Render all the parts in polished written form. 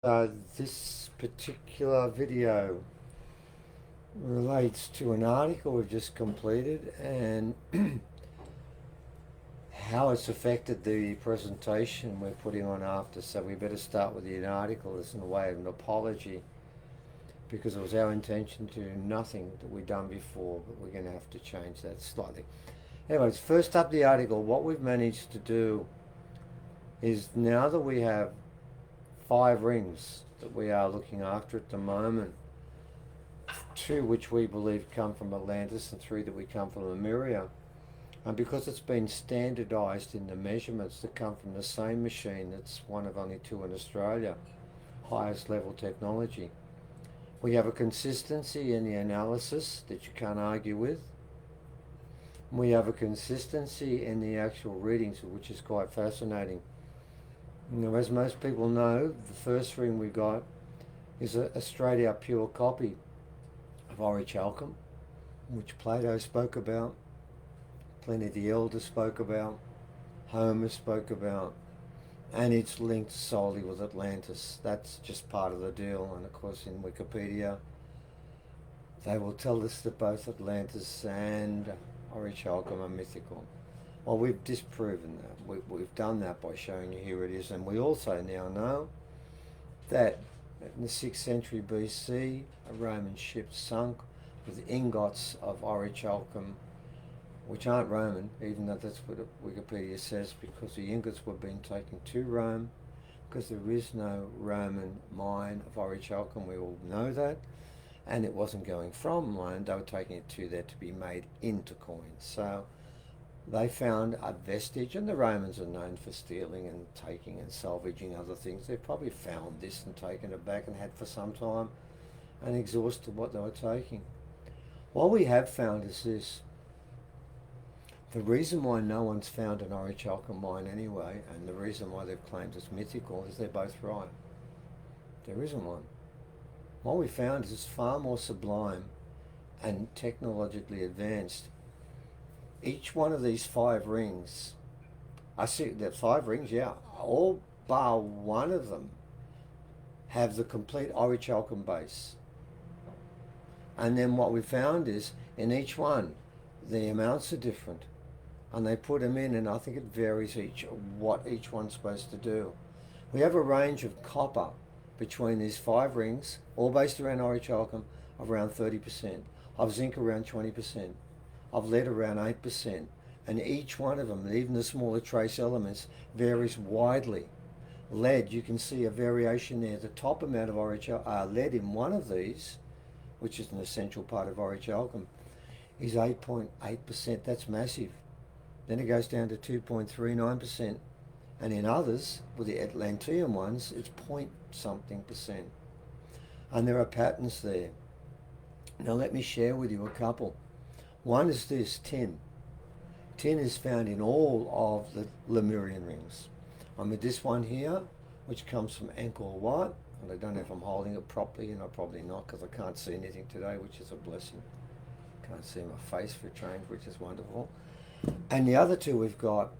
This particular video relates to an article we've just completed and how it's affected the presentation we're putting on after. So we better start with the article as in a way of an apology, because it was our intention to do nothing that we've done before, but we're going to have to change that slightly. Anyways, first up the article, what we've managed to do is, now that we have 5 rings that we are looking after at the moment, 2 which we believe come from Atlantis and 3 that we come from Lemuria, and because it's been standardized in the measurements that come from the same machine, that's one of only 2 in Australia, highest level technology, we have a consistency in the analysis that you can't argue with. We have a consistency in the actual readings, which is quite fascinating. Now, as most people know, the first ring we got is a straight out pure copy of orichalcum, which Plato spoke about, Pliny the Elder spoke about, Homer spoke about, and it's linked solely with Atlantis. That's just part of the deal. And of course, in Wikipedia, they will tell us that both Atlantis and orichalcum are mythical. Well, we've disproven that. We've done that by showing you here it is. And we also now know that in the 6th century BC, a Roman ship sunk with ingots of orichalcum, which aren't Roman, even though that's what Wikipedia says, because the ingots were being taken to Rome, because there is no Roman mine of orichalcum, we all know that, and it wasn't going from Rome, they were taking it to there to be made into coins. So they found a vestige, and the Romans are known for stealing and taking and salvaging other things. They probably found this and taken it back and had for some time and exhausted what they were taking. What we have found is this. The reason why no one's found an orichalcum mine anyway, and the reason why they've claimed it's mythical, is they're both right. There isn't one. What we found is far more sublime and technologically advanced. Each one of these 5 rings, I see the 5 rings, yeah, all bar one of them have the complete orichalcum base. And then what we found is, in each one, the amounts are different. And they put them in, and I think it varies what each one's supposed to do. We have a range of copper between these 5 rings, all based around orichalcum, of around 30%, of zinc around 20%, of lead around 8%, and each one of them, even the smaller trace elements, varies widely. Lead, you can see a variation there. The top amount of lead in one of these, which is an essential part of orichalcum, is 8.8%. That's massive. Then it goes down to 2.39%. And in others, with the Atlantean ones, it's point something percent. And there are patterns there. Now let me share with you a couple. One is this, tin. Tin is found in all of the Lemurian rings. I'm with this one here, which comes from Angkor Wat. And I don't know if I'm holding it properly, and I'm probably not, because I can't see anything today, which is a blessing. Can't see my face for a change, which is wonderful. And the other 2 we've got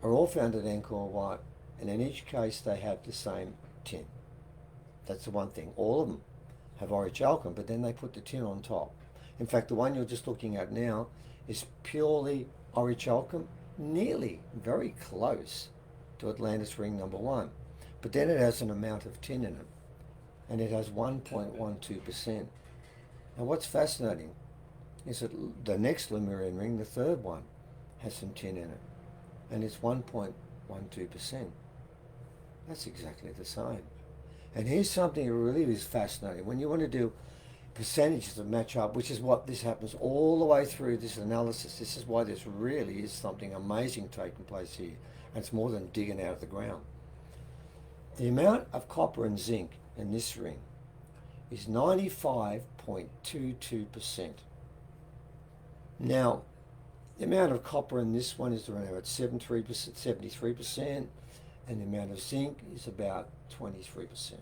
are all found at Angkor Wat, and in each case they have the same tin. That's the one thing. All of them have orichalcum, but then they put the tin on top. In fact, the one you're just looking at now is purely orichalcum, nearly, very close to Atlantis ring number 1. But then it has an amount of tin in it, and it has 1.12%. Now what's fascinating is that the next Lemurian ring, the 3rd one, has some tin in it, and it's 1.12%. That's exactly the same. And here's something that really is fascinating. When you want to do percentages that match up, which is what this happens all the way through this analysis, this is why this really is something amazing taking place here, and it's more than digging out of the ground. The amount of copper and zinc in this ring is 95.22%. Now, the amount of copper in this one is around about 73%, and the amount of zinc is about 23%.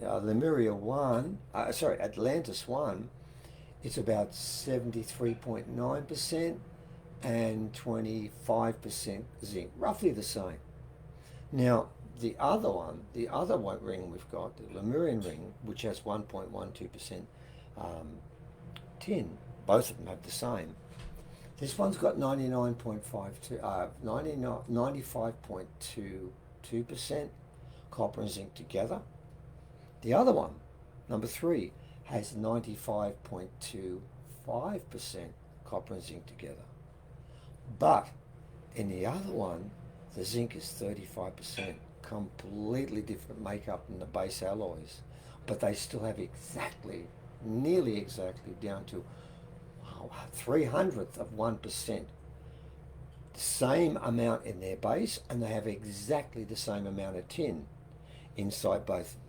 Atlantis 1, it's about 73.9% and 25% zinc, roughly the same. Now, the other one ring we've got, the Lemurian ring, which has 1.12% tin. Both of them have the same. This one's got 95.22% copper and zinc together. The other one, number 3, has 95.25% copper and zinc together. But in the other one, the zinc is 35%, completely different makeup than the base alloys. But they still have exactly, nearly exactly, down to 300th of 1%. The same amount in their base, and they have exactly the same amount of tin inside both of them.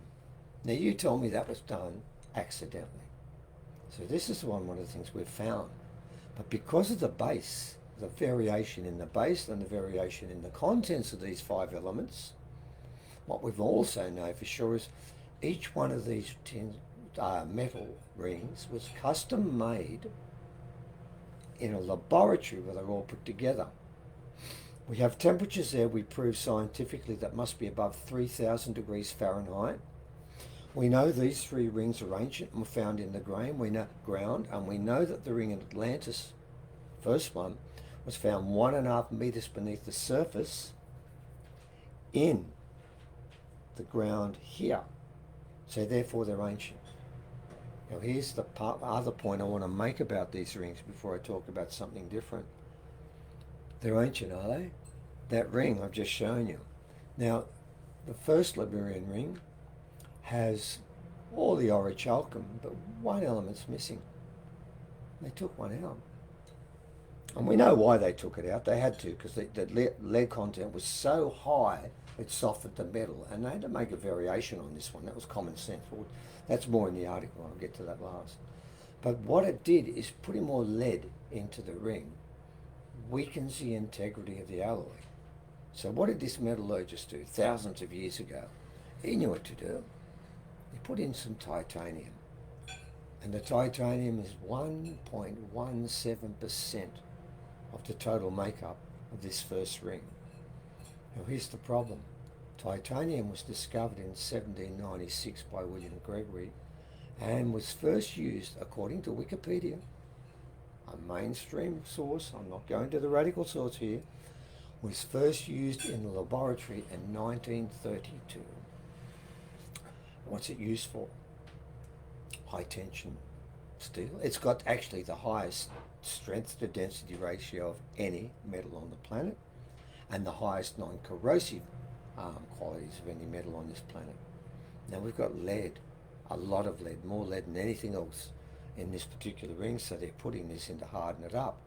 Now you tell me that was done accidentally. So this is one of the things we've found. But because of the base, the variation in the base and the variation in the contents of these 5 elements, what we've also know for sure is each one of these metal rings was custom made in a laboratory where they're all put together. We have temperatures there we prove scientifically that must be above 3,000 degrees Fahrenheit. We know these 3 rings are ancient and were found in the ground, and we know that the ring in Atlantis, first one, was found 1.5 meters beneath the surface in the ground here. So therefore they're ancient. Now here's the other point I want to make about these rings before I talk about something different. They're ancient, are they? That ring I've just shown you. Now, the first Lemurian ring has all the orichalcum, but one element's missing. They took one out. And we know why they took it out. They had to, because the lead content was so high, it softened the metal. And they had to make a variation on this one. That was common sense. That's more in the article. I'll get to that last. But what it did is putting more lead into the ring weakens the integrity of the alloy. So what did this metallurgist do thousands of years ago? He knew what to do. He put in some titanium. And the titanium is 1.17% of the total makeup of this first ring. Now here's the problem. Titanium was discovered in 1796 by William Gregory and was first used, according to Wikipedia, a mainstream source, I'm not going to the radical source here, was first used in the laboratory in 1932. What's it used for? High tension steel. It's got actually the highest strength to density ratio of any metal on the planet and the highest non-corrosive qualities of any metal on this planet. Now we've got lead, a lot of lead, more lead than anything else in this particular ring, so they're putting this in to harden it up.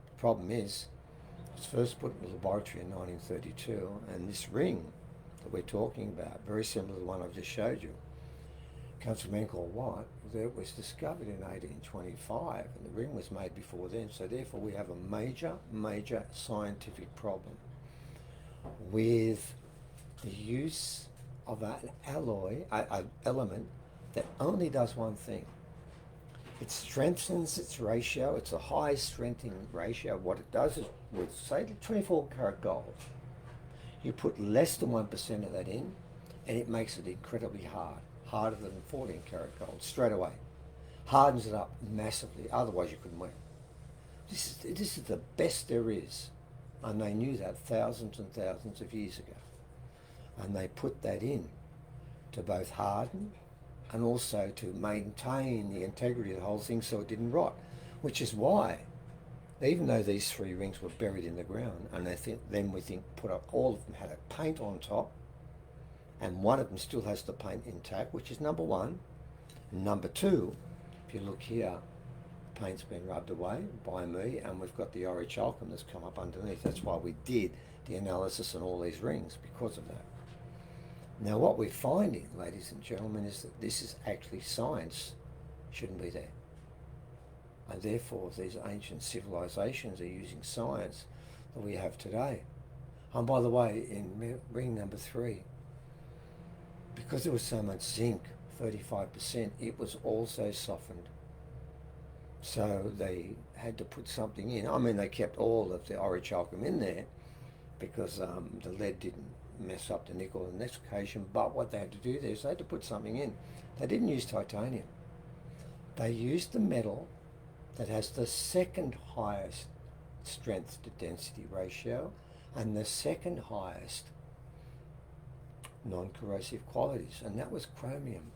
The problem is, it was first put in the laboratory in 1932, and this ring that we're talking about, very similar to the one I've just showed you, comes from a man called White, that was discovered in 1825, and the ring was made before then, so therefore we have a major scientific problem with the use of an alloy, an element that only does one thing. It strengthens its ratio. It's a high strengthening ratio. What it does is, with say 24 karat gold, you put less than 1% of that in, and it makes it incredibly hard, harder than 14 karat gold straight away. Hardens it up massively. Otherwise, you couldn't wear it. This is the best there is, and they knew that thousands and thousands of years ago. And they put that in to both harden and also to maintain the integrity of the whole thing so it didn't rot, which is why, even though these 3 rings were buried in the ground, and then we think all of them had a paint on top, and one of them still has the paint intact, which is number 1. And number 2, if you look here, the paint's been rubbed away by me, and we've got the orichalcum that's come up underneath. That's why we did the analysis on all these rings, because of that. Now what we're finding, ladies and gentlemen, is that this is actually science shouldn't be there. And therefore these ancient civilizations are using science that we have today. And by the way, in ring number 3, because there was so much zinc, 35%, it was also softened. So they had to put something in. I mean, they kept all of the orichalcum in there because the lead didn't mess up the nickel on the next occasion, but what they had to do there is they had to put something in. They didn't use titanium. They used the metal that has the second highest strength to density ratio and the second highest non-corrosive qualities, and that was chromium,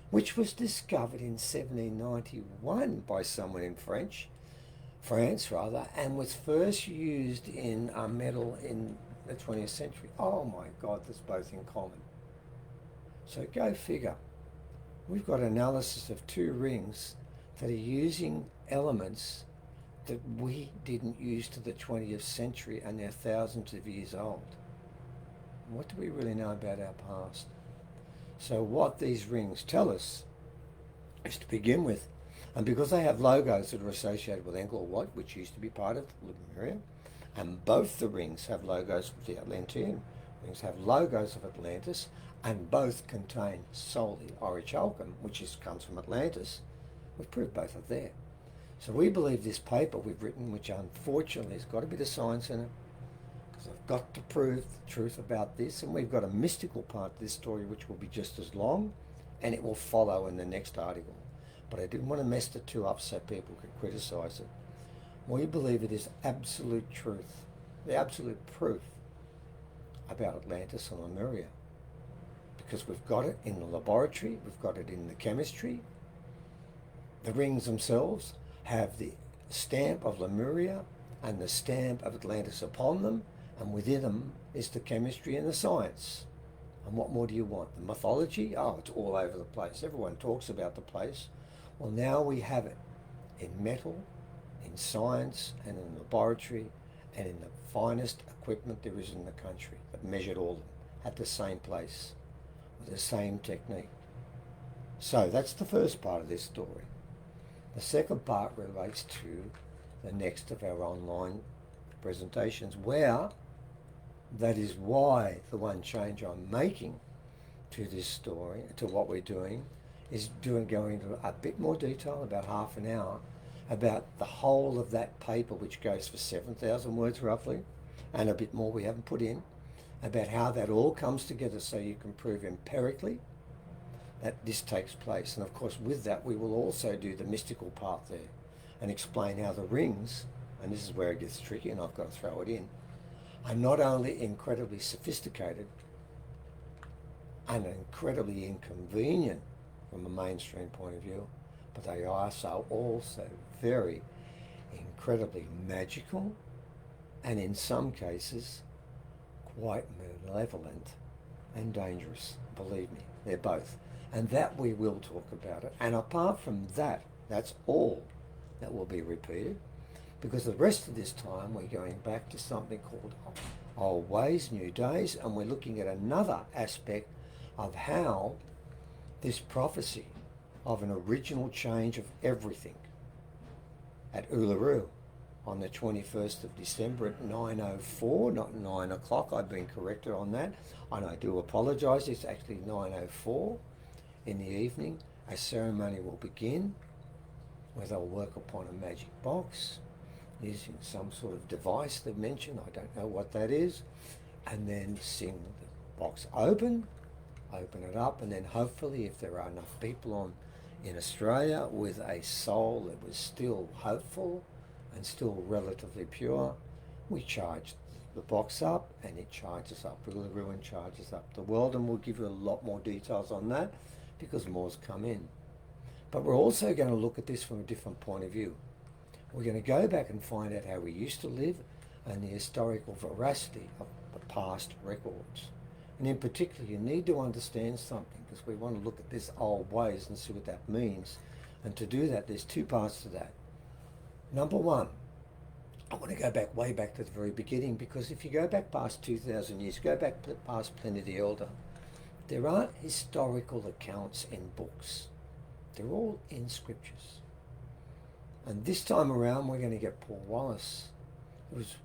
which was discovered in 1791 by someone in France, and was first used in a metal in the 20th century. Oh my God, that's both in common. So go figure. We've got analysis of two rings that are using elements that we didn't use to the 20th century, and they're thousands of years old. What do we really know about our past? So what these rings tell us is, to begin with, and because they have logos that are associated with Angkor Wat, which used to be part of Lemuria, and both the rings have logos with the Atlantean rings have logos of Atlantis, and both contain solely orichalcum, which comes from Atlantis. We've proved both are there. So we believe this paper we've written, which unfortunately has got a bit of science in it, because I've got to prove the truth about this, and we've got a mystical part to this story which will be just as long, and it will follow in the next article. But I didn't want to mess the two up so people could criticise it. We believe it is absolute truth, the absolute proof about Atlantis and Lemuria, because we've got it in the laboratory, we've got it in the chemistry. The rings themselves have the stamp of Lemuria and the stamp of Atlantis upon them, and within them is the chemistry and the science. And what more do you want? The mythology? Oh, it's all over the place. Everyone talks about the place. Well, now we have it in metal, in science, and in the laboratory, and in the finest equipment there is in the country that measured all of them at the same place with the same technique. So that's the first part of this story. The second part relates to the next of our online presentations, where that is why the one change I'm making to this story, to what we're doing, is going into a bit more detail, about half an hour, about the whole of that paper, which goes for 7,000 words roughly, and a bit more we haven't put in, about how that all comes together so you can prove empirically that this takes place. And of course with that we will also do the mystical part there and explain how the rings, and this is where it gets tricky and I've got to throw it in, are not only incredibly sophisticated and incredibly inconvenient from a mainstream point of view, but they are also very incredibly magical and in some cases quite malevolent and dangerous. Believe me, they're both. And that we will talk about it. And apart from that, that's all that will be repeated, because the rest of this time we're going back to something called Old Ways, New Days, and we're looking at another aspect of how this prophecy of an original change of everything at Uluru on the 21st of December at 9:04, not 9 o'clock. I've been corrected on that, and I do apologise. It's actually 9:04 in the evening. A ceremony will begin where they'll work upon a magic box using some sort of device they've mentioned. I don't know what that is. And then sing the box open it up, and then hopefully, if there are enough people in Australia with a soul that was still hopeful and still relatively pure, we charge the box up, and it charges up. Uluru and charges up the world, and we'll give you a lot more details on that because more's come in. But we're also going to look at this from a different point of view. We're going to go back and find out how we used to live and the historical veracity of the past records. And in particular, you need to understand something, because we want to look at this old ways and see what that means. And to do that, there's two parts to that. Number one, I want to go back way back to the very beginning, because if you go back past 2,000 years, go back past Pliny the Elder, there aren't historical accounts in books. They're all in scriptures. And this time around, we're going to get Paul Wallace, who's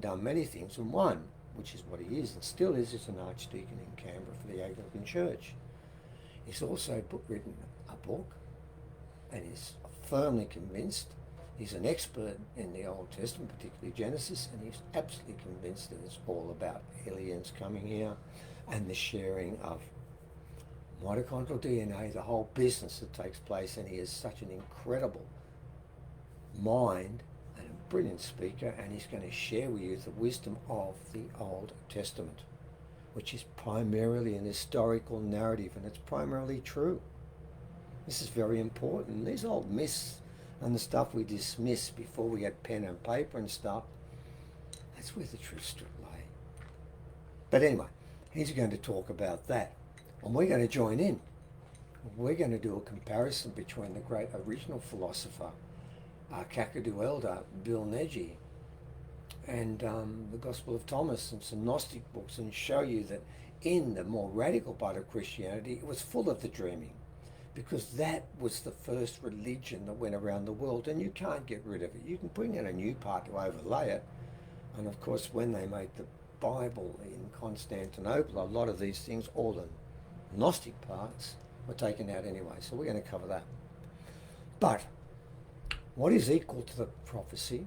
done many things, and one, which is what he is and still is an archdeacon in Canberra for the Anglican Church. He's also written a book, and is firmly convinced He's an expert in the Old Testament, particularly Genesis, and he's absolutely convinced that it's all about aliens coming here and the sharing of mitochondrial DNA, the whole business that takes place. And he is such an incredible mind and a brilliant speaker, and he's going to share with you the wisdom of the Old Testament, which is primarily an historical narrative, and it's primarily true. This is very important. These old myths and the stuff we dismiss before we had pen and paper and stuff, that's where the truth stood lay. But anyway, he's going to talk about that, and we're going to join in. We're going to do a comparison between the great original philosopher, Kakadu elder Bill Neji, and the Gospel of Thomas and some Gnostic books, and show you that in the more radical part of Christianity, it was full of the dreaming, because that was the first religion that went around the world, and you can't get rid of it. You can bring in a new part to overlay it, and of course when they made the Bible in Constantinople, a lot of these things, all the Gnostic parts, were taken out anyway, so we're going to cover that. But what is equal to the prophecy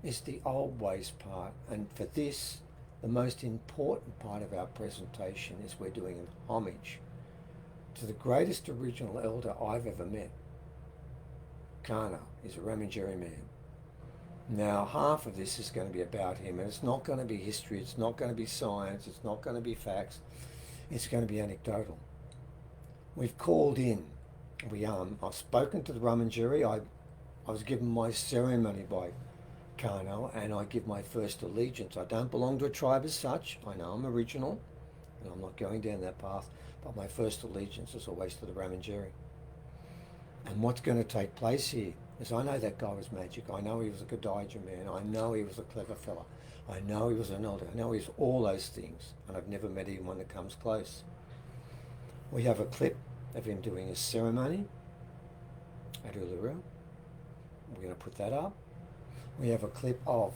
is the old ways part, and for this, the most important part of our presentation is we're doing an homage to the greatest original elder I've ever met. Kano is a Ramangeri man. Now, half of this is going to be about him, and it's not going to be history, it's not going to be science, it's not going to be facts, it's going to be anecdotal. We've called in, I've spoken to the Ramangeri. I was given my ceremony by Kano, and I give my first allegiance. I don't belong to a tribe as such. I know I'm original, and I'm not going down that path, but my first allegiance is always to the Ramangeri. And what's going to take place here is, I know that guy was magic. I know he was a Gadaija man. I know he was a clever fella. I know he was an elder. I know he's all those things, and I've never met anyone that comes close. We have a clip of him doing his ceremony at Uluru. We're going to put that up. We have a clip of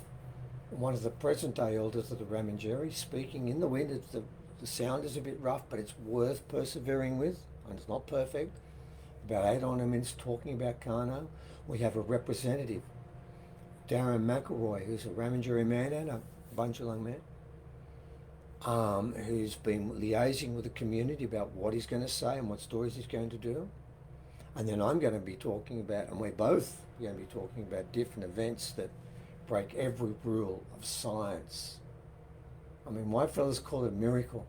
one of the present-day elders of the Ramangeri speaking in the wind. The sound is a bit rough, but it's worth persevering with, and it's not perfect. About 8 ornaments talking about Kano. We have a representative, Darren McElroy, who's a Ramangeri man and a Bunjalung man, who's been liaising with the community about what he's going to say and what stories he's going to do. And then I'm going to be talking about, and we're both going to be talking about different events that break every rule of science. I mean, white fellas call it a miracle.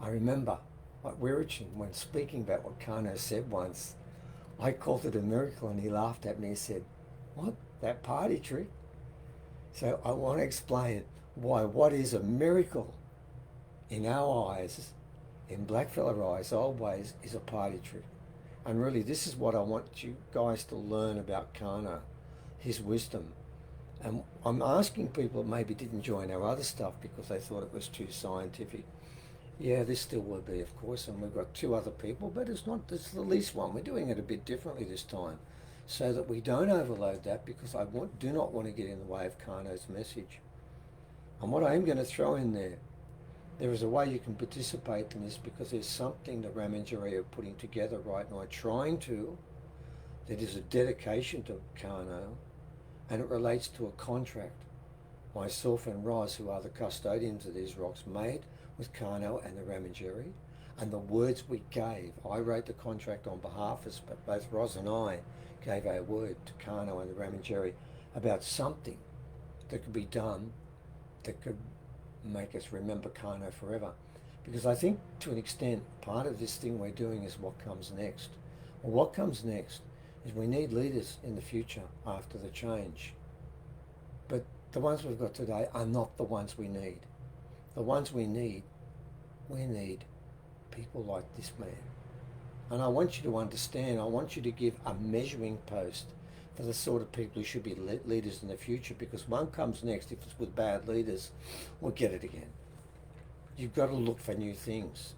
I remember, like Wirichin, when speaking about what Kano said once, I called it a miracle, and he laughed at me and said, "What? That party trick?" So I want to explain why what is a miracle in our eyes, in blackfella eyes, old ways, is a party trick. And really, this is what I want you guys to learn about Kano, his wisdom. And I'm asking people that maybe didn't join our other stuff because they thought it was too scientific. Yeah, this still would be, of course, and we've got 2 other people, but it's the least one. We're doing it a bit differently this time, so that we don't overload that, because I do not want to get in the way of Kano's message. And what I am going to throw in there is a way you can participate in this, because there's something the Ramangeri are putting together right now, that is a dedication to Kano, and it relates to a contract myself and Roz, who are the custodians of these rocks, made with Kano and the Ramangeri, and the words we gave. I wrote the contract on behalf of us, but both Roz and I gave our word to Kano and the Ramangeri about something that could be done that could make us remember Kano forever. Because I think, to an extent, part of this thing we're doing is what comes next. Well, what comes next is we need leaders in the future after the change. But the ones we've got today are not the ones we need. The ones we need people like this man. And I want you to understand, I want you to give a measuring post for the sort of people who should be leaders in the future, because one comes next, if it's with bad leaders, we'll get it again. You've got to look for new things.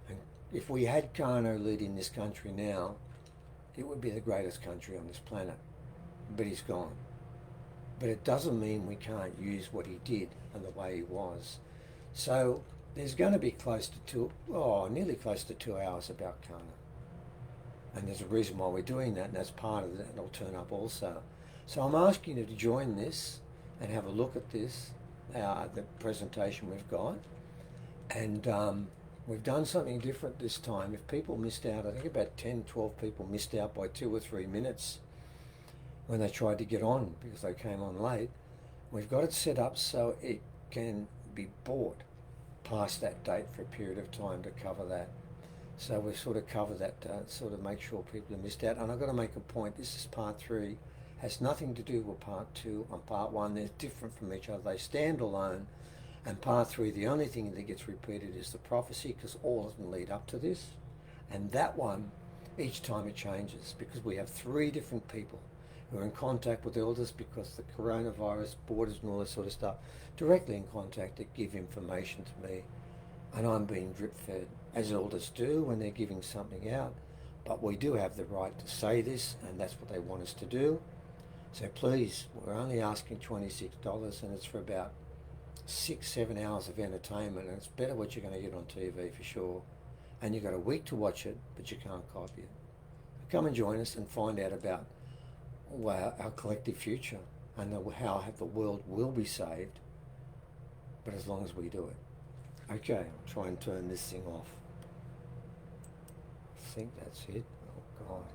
And if we had Kano leading this country now, it would be the greatest country on this planet. But he's gone. But it doesn't mean we can't use what he did and the way he was. So there's going to be nearly close to 2 hours about Kano. And there's a reason why we're doing that, and that's part of it, and it'll turn up also. So I'm asking you to join this and have a look at this, the presentation we've got. And we've done something different this time. If people missed out, I think about 10, 12 people missed out by 2 or 3 minutes when they tried to get on because they came on late. We've got it set up so it can be bought past that date for a period of time to cover that. So we've sort of covered that to sort of make sure people are missed out. And I've got to make a point, this is part 3, has nothing to do with part 2 and part 1. They're different from each other. They stand alone. And part 3, the only thing that gets repeated is the prophecy, because all of them lead up to this. And that one, each time it changes, because we have 3 different people who are in contact with elders because the coronavirus, borders and all this sort of stuff, directly in contact that give information to me. And I'm being drip fed, as elders do when they're giving something out. But we do have the right to say this, and that's what they want us to do. So please, we're only asking $26, and it's for about 6-7 hours of entertainment, and it's better what you're going to get on TV for sure. And you've got a week to watch it, but you can't copy it. Come and join us and find out about our collective future and how the world will be saved, but as long as we do it. Okay, I'll try and turn this thing off. I think that's it. Oh God.